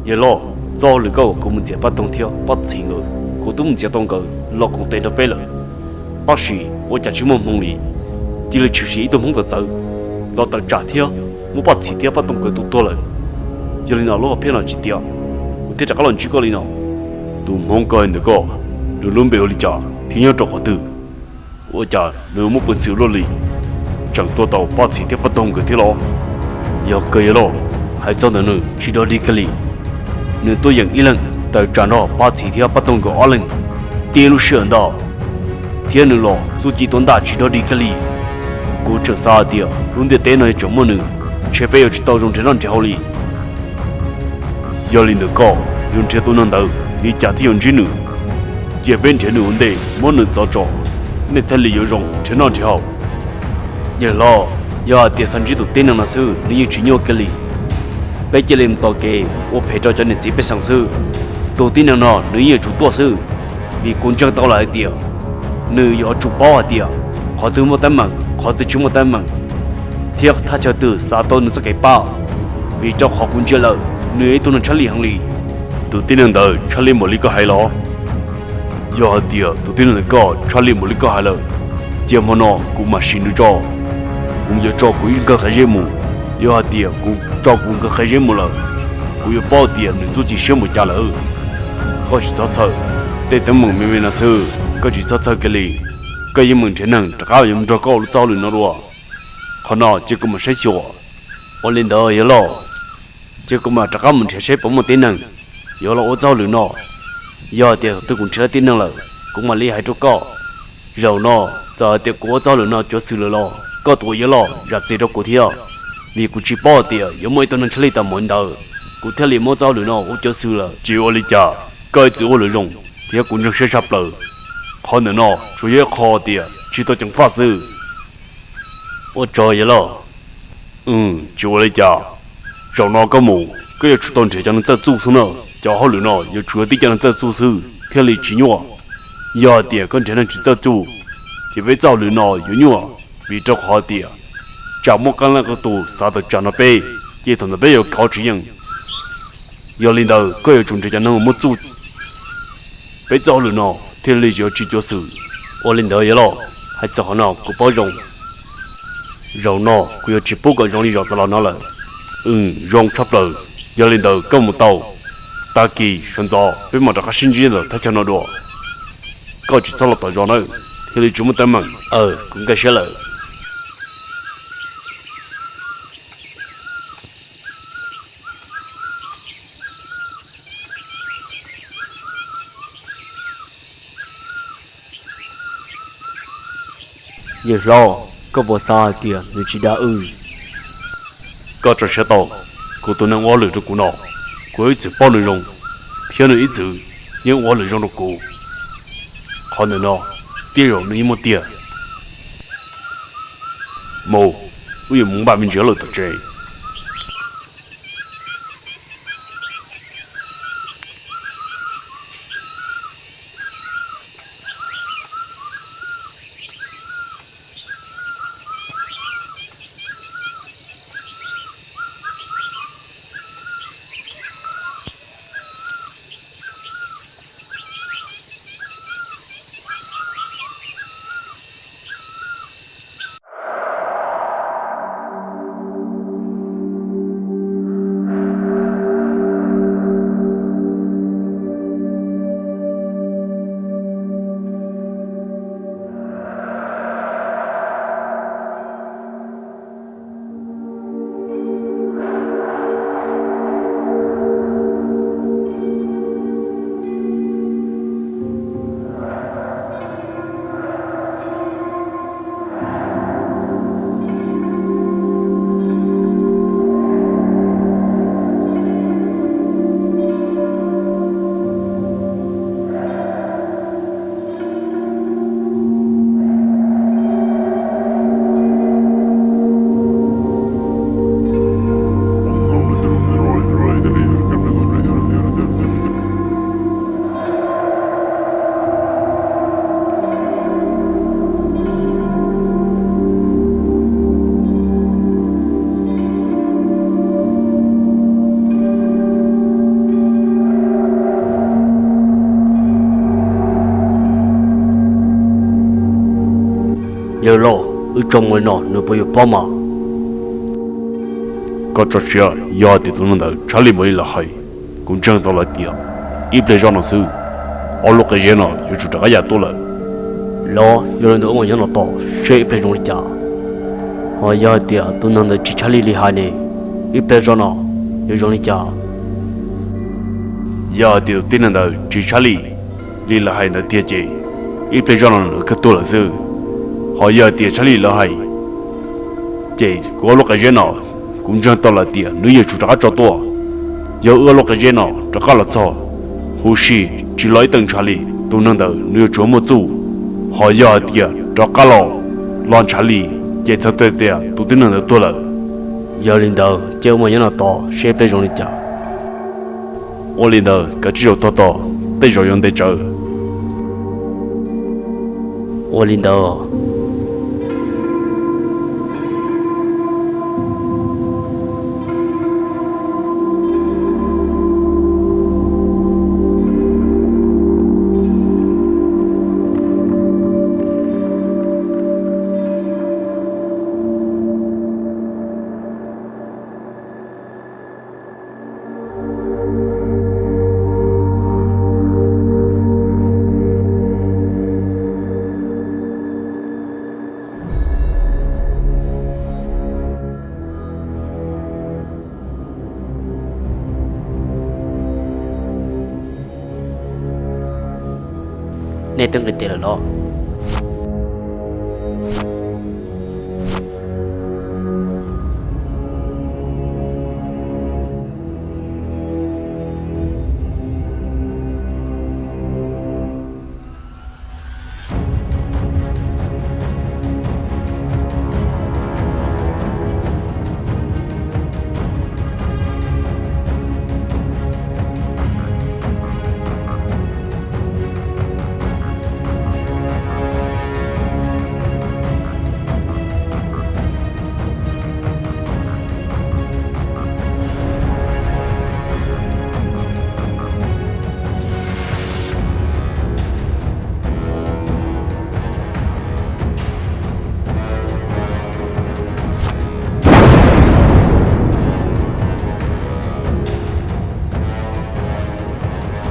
也咯，早那个我们这把冬天把钱了，我都唔接当个，老公带着背了。当时我家去梦梦里，第二就是一顿梦的走，老到炸天，我把钱点把冬个都多了，有人拿老骗了几点，我对这个人几个人呢，都梦个那个，都准备好你家，天要着好的，我家那么不收了哩，挣多到把钱点把冬个的了，要个也咯，还找到呢，去到你个里。能多养一人，到站到把钱条不动个二人，电路是到，天能了，做几顿大去到你个里，过这啥的，弄得电脑这么呢，却不要去到用这样家里，要领的高，用这都能到，你家庭用这呢，这边这呢问题，没能找着，你太里有用这样就好，也了，要第三季度电脑的时候，你有去鸟个里。北京人到给我陪着叫你这边上手，到底能呢？你也做多少？你工匠到来的，你要做包的，好多没得忙，好多就没得忙。天他叫的啥都能是给包，比较好工匠了，你都能吃力行里，到底能到吃力没力个海了。要的，到底能够吃力没力个海了，这么呢，我们心里着，我们要照顾一个海人么？要的，我照顾个黑人么了，我要包的，你自己羡慕家了。我去找找，在等梦妹妹那时候，我去找找个哩，个一门天能，这个也没找高了找了那罗，可能这个么生气我领导也了，这个么这个门天谁不么电能，有了我找了呢，要的都公车电能了，我么厉害就高，然后呢，这的我找了呢就是了咯，搞多也了，让这着过条。你过去包的，有没有能吃力的门道？古天里没找人了，我就输了。只我的家，该自我的用，也工程学啥不了。可能哦，主要好的，知道讲法子。我找一了。就我的家，找那个么？个要出动车才能在做手呢，叫好人了，要出的才能在做手，天里吃肉。要的跟才能去在做，这边找人了有肉，比较好的。这么干那个多，啥都讲了背，也同那边有考试样。要领导各有种这家能么做，被找人了，天里就要去做事。我领导也了，还只好呢不包容，肉呢我要去报个让你绕到哪了。让差不多，要领导跟不到，大概现在被马这个新人了，他讲了多，搞起找了到让了，天里这么等忙，公开些了。也老，个不啥的，你知道个这些道，个都能我留着股脑，个一直包内容，天了一走，因我内容的股，可能呢，别人你没点，冇，我也没把名叫了的这。有咯，有专门咯，你不有帮忙。có trò chuyện giờ thì tụi nó đã trả lời mới là hay cũng chẳng đâu là tiền ít lấy ra nó sư ở lúc cái gì nó就主张也多了咯，有人都问养老多，谁不容易家？我要的都能得只查理厉害呢，一别说呢，有容易家。giờ thì tụi nó đã chỉ trả lời lý là hay là tiền gì ít lấy ra nó cứ多了sư họ giờ thì trả lời là hay chị có lúc cái gì nó cũng chẳng đâu là tiền nếu như chủ张cho多giờ ở lúc cái gì nó cho cả là sao hồ sĩ chỉ lấy từng trả lời tụi nó đã nếu chỗ một chỗ họ giờ tiền cho cả lò lon trả lời chỉ thật tiền tụi nó đã多了有领导叫我养老多，谁不容易家？我领导个只有多多得着用得着我领导。那等个点了咯。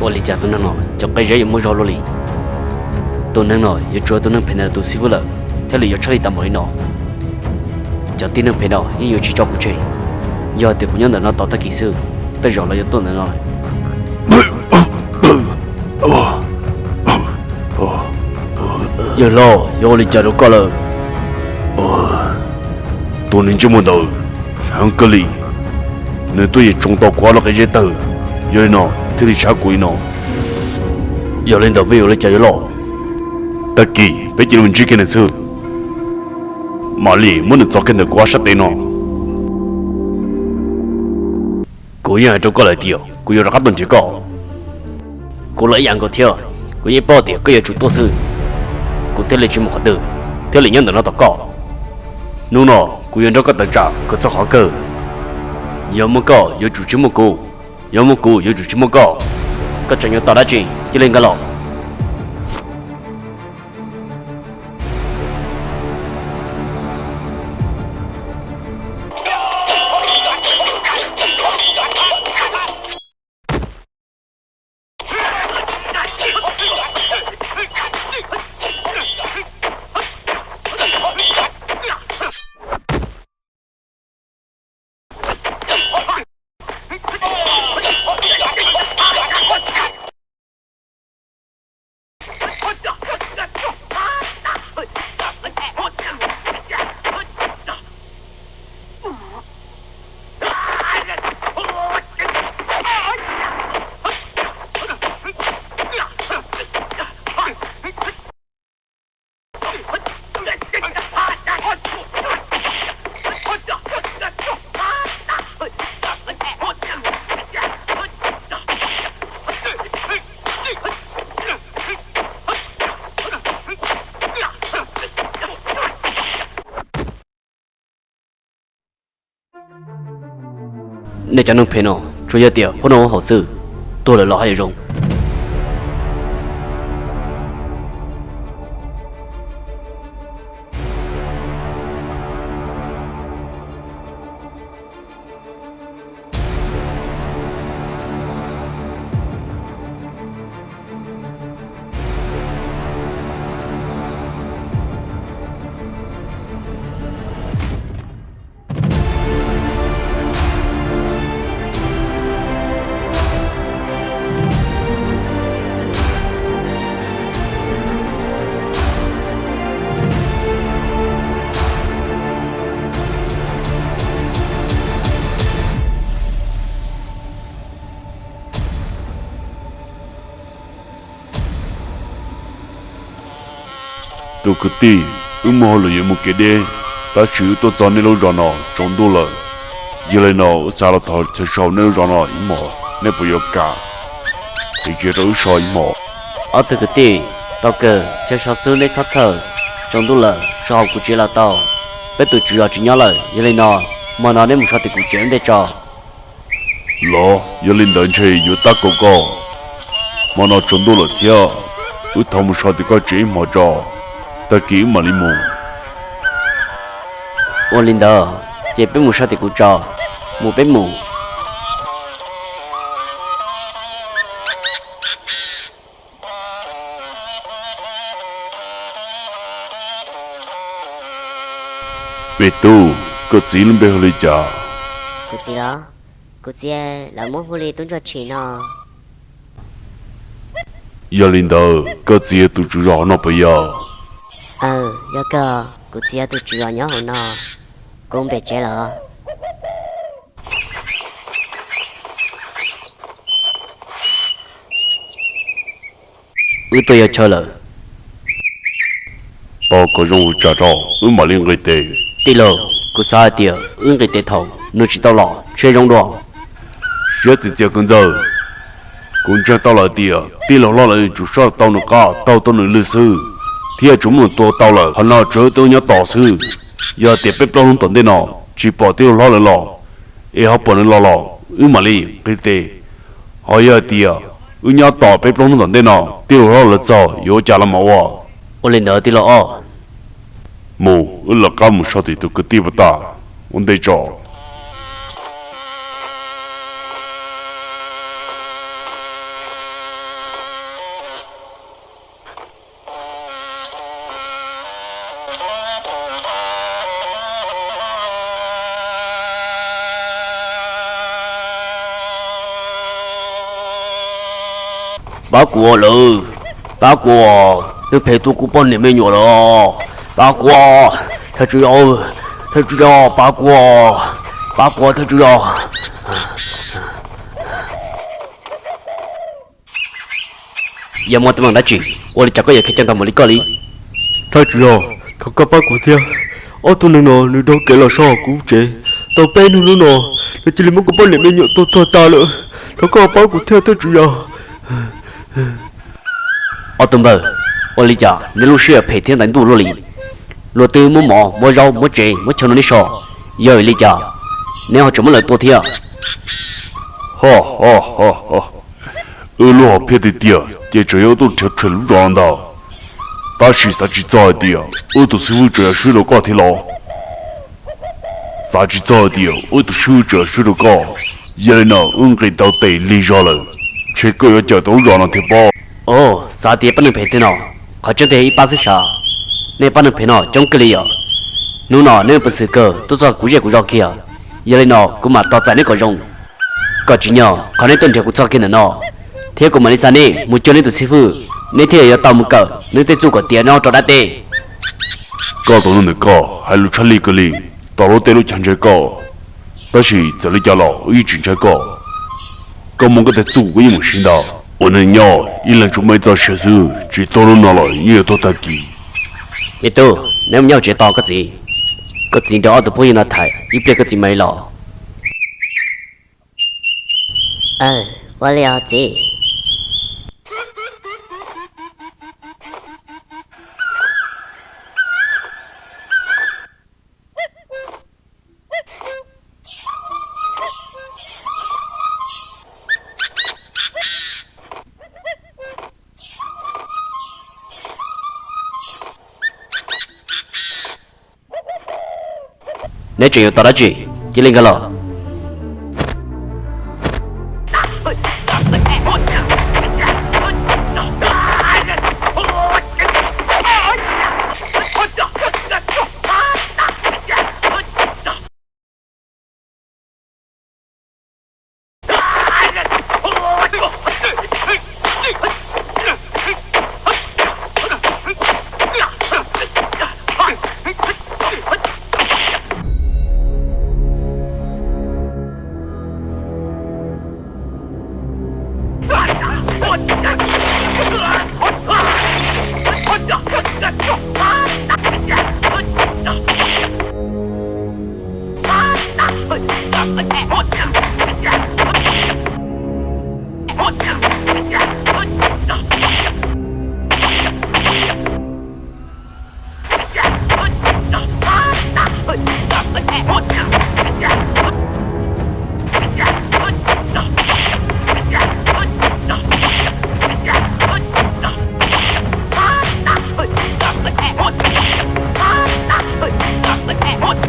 我理解都能咯，就该人也没绕路哩。都能咯，也主要都能陪到都师傅了，他里要车里打没咯，就都能陪到，也有去照顾去。要得不让人那到他技术，得绕了要都能咯。有咯，有我理解都够了。多年这么多，香格里，那对于中到挂了个热头，有人喏。这里查鬼呢，有领导没有来加油咯。特技被结论之间的时候，马里没能早跟的挂杀的呢。古人还做过来的，古有哪个东西搞？古来养个条，古一包的，古也做多事，古得来去么的，得来养的那多搞。侬呢，古人这个得着，可做好个，要么搞，要做什么搞？要么搞要做什么搞？个真要打得进，就那个咯。那家能陪侬，主要点不能好事，多了老还有用。tôi cứ đi mà họ lấy một cái đê ta chịu tôi cho nên lâu rồi nó trong tôi là giờ này nó sao là thằng sẽ sau nên rồi nó mà nên bây giờ cả thì chỉ đối soi mà ở từ cái gì tao cơ cho sao xưa lấy sát sờ trong tôi là sao cũng chỉ là tao bé tụi chỉ là chỉ nhớ lời giờ này nó mà nó nên một sao thì cũng chỉ để cho lo giờ lên đến chơi giờ ta có mà nó trong tôi là theo tôi thằng một sao thì có chỉ mà cho ta kỹ mà đi mù ôn linh đó chỉ biết một sao thì cũng cho một biết mù bé tu có gì lên bé hơi chả cụ gì đó cụ gì là muốn hồ ly tuân cho chị nó giờ lên đó có gì tôi chú rõ nó bây giờ giờ cơ cụ gì tôi chịu nhớ hồ nó cũng bị chết rồi tôi chờ lời bao có dùng trả cho mà lên người tệ đi lờ cô sai tiệt người tệ thầu nơi chỉ tao lọ chơi rong đòn sẽ chỉ chơi con giờ cũng chơi tao lại tiệt đi lọ lại chủ sao tao nó cả tao nó lịch sử thì chúng mình tôi tao là hắn nào chơi tôi nhớ tỏ sư giờ tiệt bếp lo không tận đây nào chỉ bỏ tiêu lo lại lọ học bỏ lên lọ mà lên cái tệ họ giờ tiệt nhớ tỏ bếp lo không tận đây nào tiêu lo là sao yếu trả làm máu ôn linh đó đi lọ mù là cả một số thì tôi cứ tiếp vào ta ổn định cho bà của lư bà của tôi phải tôi cũng bọn này mới nhỏ đó bà của thật chứ bà của thật chứ giờ mà tụi mình đã chuyện ôi chắc có gì khi chẳng cần một lý có lý thật chứ thật các bác của theo ở tôi nó đâu kể là sao cũng chế tao bé nó nó chỉ là một cái bọn này mới nhỏ tôi ta nữa thật các bác của theo thật chứ ở tụi mình ôi lý giả nếu lúc xưa phải thiên đánh đủ rồi lúa từ mua mỏ mua rau mua chè mua cháo nó đi sò giờ lý giả nếu họ chọn một lời tôi theo ha lo học phía tiệt chỉ chủ yếu tôi theo chuẩn loạn đó ta chỉ sao chỉ做的tôi师傅主要是了高铁了啥只做的我都师傅主要是了高原来给到地里上了这个要叫到让人贴包ồ sao thì bắt được phải thế nào họ chưa thấy ba mươi sáu nên bắt được phải nào trong cái liều nếu nó nếu bất sự cơ tôi cho cú gì cũng cho kia giờ này nó cũng mà tao giải nó có dùng có chỉ nhỏ có nên tuân theo cũng cho kia nó thế cũng mà đi sang đi một chỗ nên tụi sư phụ nên thế giờ tao một cỡ nên thế chủ của tiền nó cho đã tê高到那个还路查理个里到了对路强这个但是这里家了一直这个高么个在做个一模新的我能要一人准备做学生只到了那了也多大几 biết tu nếu nhau chỉ to cái gì đó tôi bôi nó thay ít biết cái gì mấy lọ我了解nếu chuyện tao đã chỉ lên cái lọ What?